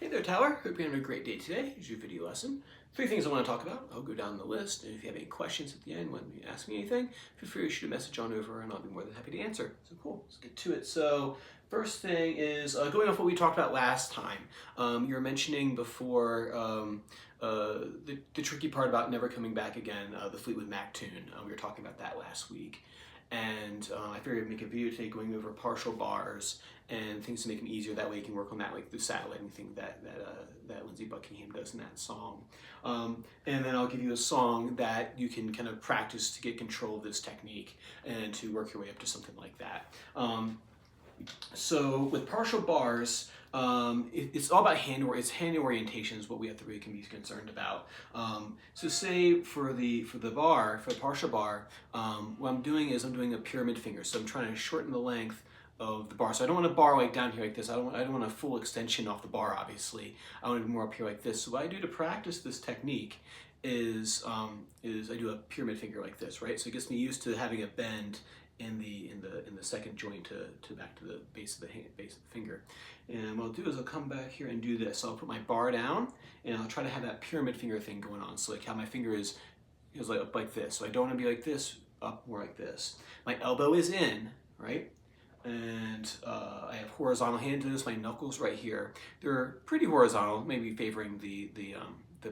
Hey there, Tyler. Hope you're having a great day today. Here's your video lesson. 3 things I want to talk about. I'll go down the list, and if you have any questions at the end when you ask me anything, feel free to shoot a message on over, and I'll be more than happy to answer. So cool, let's get to it. So first thing is going off what we talked about last time. You were mentioning before the tricky part about never coming back again, the Fleetwood Mac tune. We were talking about that last week. And I figured I'd make a video today going over partial bars and things to make them easier. That way you can work on that, like the satelliting thing that Lindsey Buckingham does in that song. And then I'll give you a song that you can kind of practice to get control of this technique and to work your way up to something like that. So with partial bars, it's all about hand orientation is what we have to really can be concerned about. So say for the partial bar, what I'm doing is I'm doing a pyramid finger. So I'm trying to shorten the length of the bar. So I don't want a bar like down here like this. I don't want a full extension off the bar, obviously. I want it more up here like this. So what I do to practice this technique is I do a pyramid finger like this, right? So it gets me used to having a bend in the second joint to back to the base of the finger. And what I'll do is I'll come back here and do this. So I'll put my bar down and I'll try to have that pyramid finger thing going on. So like how my finger is like up like this. So I don't want to be like this, up more like this. My elbow is in, right? And I have horizontal hand to this. My knuckles right here. They're pretty horizontal, maybe favoring the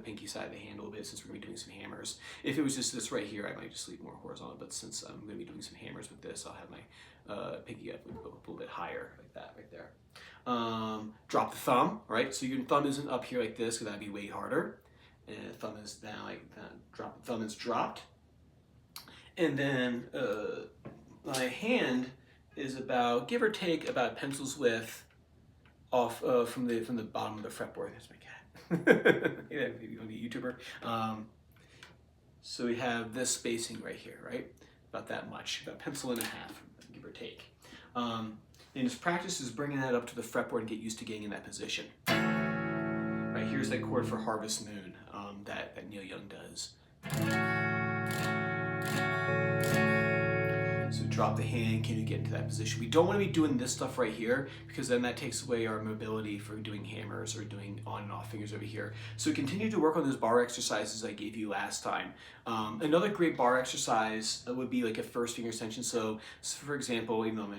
pinky side of the hand a little bit since we're going to be doing some hammers. If it was just this right here, I might just leave more horizontal, but since I'm going to be doing some hammers with this, I'll have my pinky up a little bit higher, like that right there. Drop the thumb, right? So your thumb isn't up here like this, because that'd be way harder. And the thumb is down like that. The thumb is dropped. And then my hand is about, give or take, about a pencil's width off from the bottom of the fretboard. There's my cat. Yeah, maybe you want to be a YouTuber. So we have this spacing right here, right? About that much, about a pencil and a half, give or take. And his practice is bringing that up to the fretboard and get used to getting in that position. Right, here's that chord for Harvest Moon that Neil Young does. So drop the hand, can you get into that position? We don't want to be doing this stuff right here because then that takes away our mobility for doing hammers or doing on and off fingers over here. So continue to work on those bar exercises I gave you last time. Another great bar exercise would be like a first finger extension. So for example, even though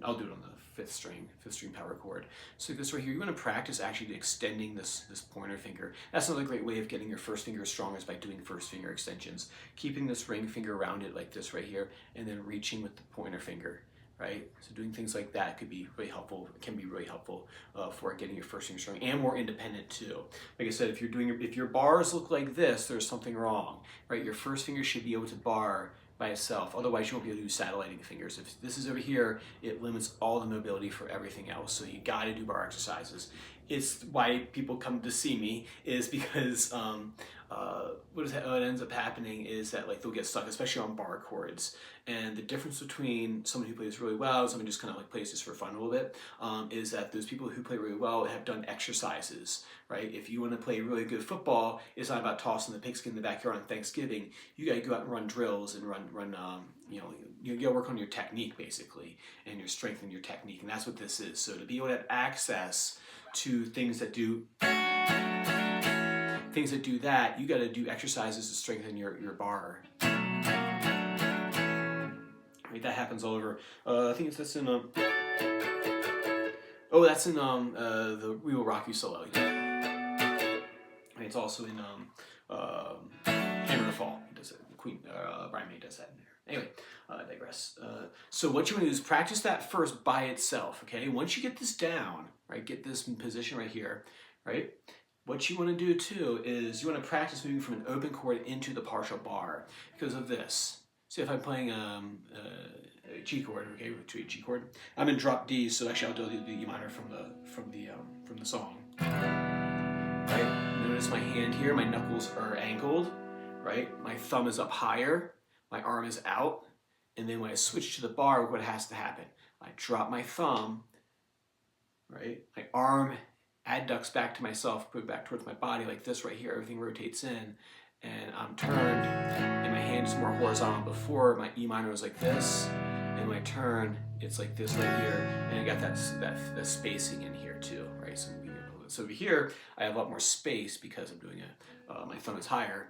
I'll do it on the fifth string power chord. So this right here, you want to practice actually extending this pointer finger. That's another great way of getting your first finger strong is by doing first finger extensions. Keeping this ring finger around it like this right here, and then reaching with the pointer finger, right? So doing things like that could be really helpful, can be really helpful for getting your first finger strong and more independent too. Like I said, if your bars look like this, there's something wrong, right? Your first finger should be able to bar by itself. Otherwise, you won't be able to do satelliting fingers. If this is over here, it limits all the mobility for everything else. So you got to do bar exercises. It's why people come to see me is because what ends up happening is that like they'll get stuck, especially on bar chords. And the difference between someone who plays really well and someone who just kind of like plays just for fun a little bit is that those people who play really well have done exercises, right? If you want to play really good football, it's not about tossing the pigskin in the backyard on Thanksgiving. You got to go out and run drills and run you got to work on your technique basically and your strength and your technique. And that's what this is. So to be able to have access to things that do that, you got to do exercises to strengthen your bar. Right, that happens all over. I think that's in that's in the We Will Rock You solo. Right, it's also in Hammer to Fall. He does it. Brian May does that in there. Anyway, I digress. So what you want to do is practice that first by itself. Okay, once you get this down, right, get this in position right here, right. What you want to do too is you want to practice moving from an open chord into the partial bar because of this. So if I'm playing a G chord, okay, to a G chord, I'm in drop D, so actually I'll do the E minor from the song. Right? Notice my hand here, my knuckles are angled, right? My thumb is up higher, my arm is out, and then when I switch to the bar, what has to happen? I drop my thumb, right? My arm adducts back to myself, put it back towards my body like this right here. Everything rotates in, and I'm turned, and my hand is more horizontal. Before, my E minor was like this, and when I turn, it's like this right here, and I got that spacing in here too, right? So I'm being able equivalent. So over here, I have a lot more space because I'm doing my thumb is higher.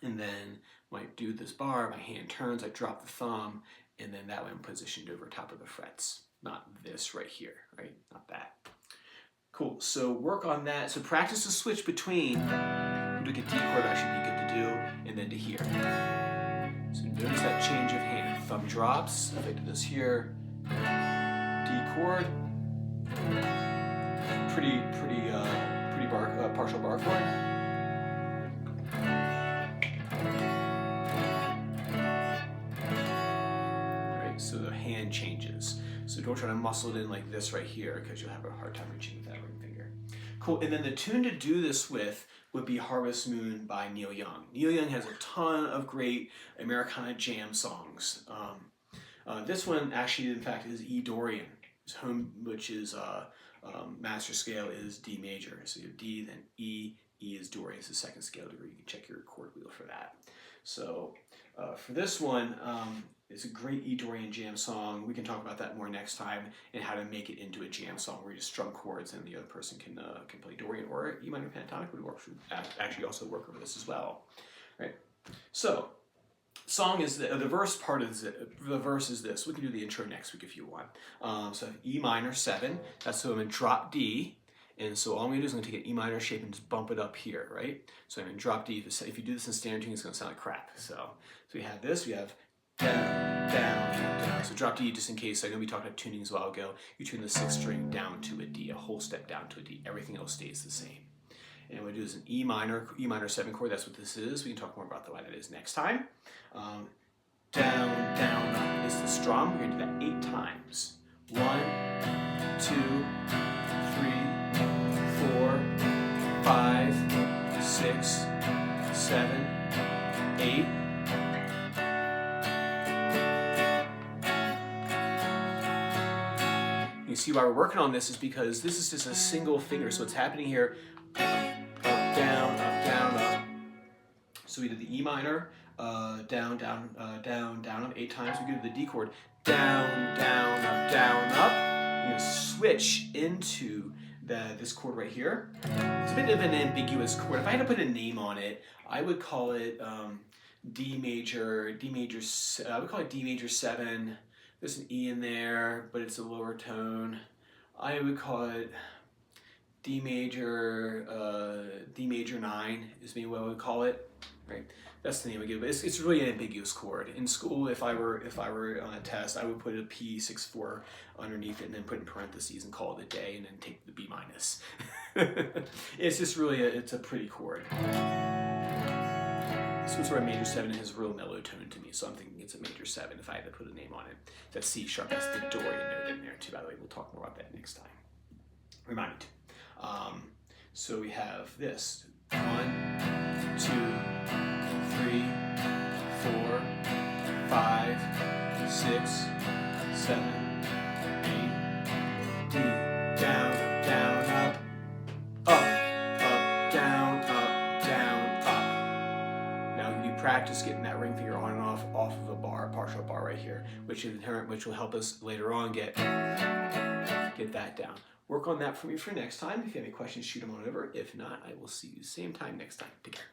And then when I do this bar, my hand turns, I drop the thumb, and then that way I'm positioned over top of the frets. Not this right here, right? Not that. Cool, so work on that. So practice the switch between, look at D chord actually be good to do, and then to here. So notice that change of hand. Thumb drops, if I do this here, D chord, pretty partial bar chord. Right, so the hand changes. So don't try to muscle it in like this right here because you'll have a hard time reaching with that ring finger. Cool, and then the tune to do this with would be Harvest Moon by Neil Young. Neil Young has a ton of great Americana jam songs. This one actually, in fact, is E Dorian, which is master scale is D major. So you have D, then E, E is Dorian, it's the second scale degree. You can check your chord wheel for that. So for this one, it's a great E Dorian jam song. We can talk about that more next time and how to make it into a jam song where you just strum chords and the other person can play Dorian, or E minor pentatonic would work. Actually also work over this as well. Right. So song is the verse part is the verse is this. We can do the intro next week if you want. So I have E minor 7. That's so I'm gonna drop D. And so all I'm gonna do is I'm gonna take an E minor shape and just bump it up here, right? So I'm gonna drop D. If you do this in standard tuning, it's gonna sound like crap. So we have this, we have down, down, down. So drop D just in case. I know we talked about tunings a while ago. You tune the 6th string down to a D, a whole step down to a D. Everything else stays the same. And what we do is an E minor 7 chord. That's what this is. We can talk more about why that is next time. Down, down, up is the strum. We're gonna do that 8 times. 1, 2, 3, 4, 5, 6, 7, 8. You see why we're working on this is because this is just a single finger. So what's happening here, up, down, up. So we did the E minor, down, down, down, down, up 8 times. We go to the D chord, down, down, up, down, up. We're gonna switch into this chord right here. It's a bit of an ambiguous chord. If I had to put a name on it, I would call it D major, I would call it D major 7. There's an E in there, but it's a lower tone. I would call it D major 9 is maybe what I would call it, right? That's the name I give it. It's really an ambiguous chord. In school, if I were on a test, I would put a P64 underneath it and then put in parentheses and call it a day and then take the B minus. It's just really it's a pretty chord. So it's where a major 7 has real mellow tone to me, so I'm thinking it's a major 7 if I had to put a name on it. That C sharp has the Dorian note in there too, by the way. We'll talk more about that next time. Remind me to. So we have this. 1, 2, 3, 4, 5, 6, 7, 8. D, down, down, up, down, up. Now you practice getting that ring finger on and off of a bar, a partial bar right here, which will help us later on get that down. Work on that for me for next time. If you have any questions, shoot them on over. If not, I will see you same time next time. Take care.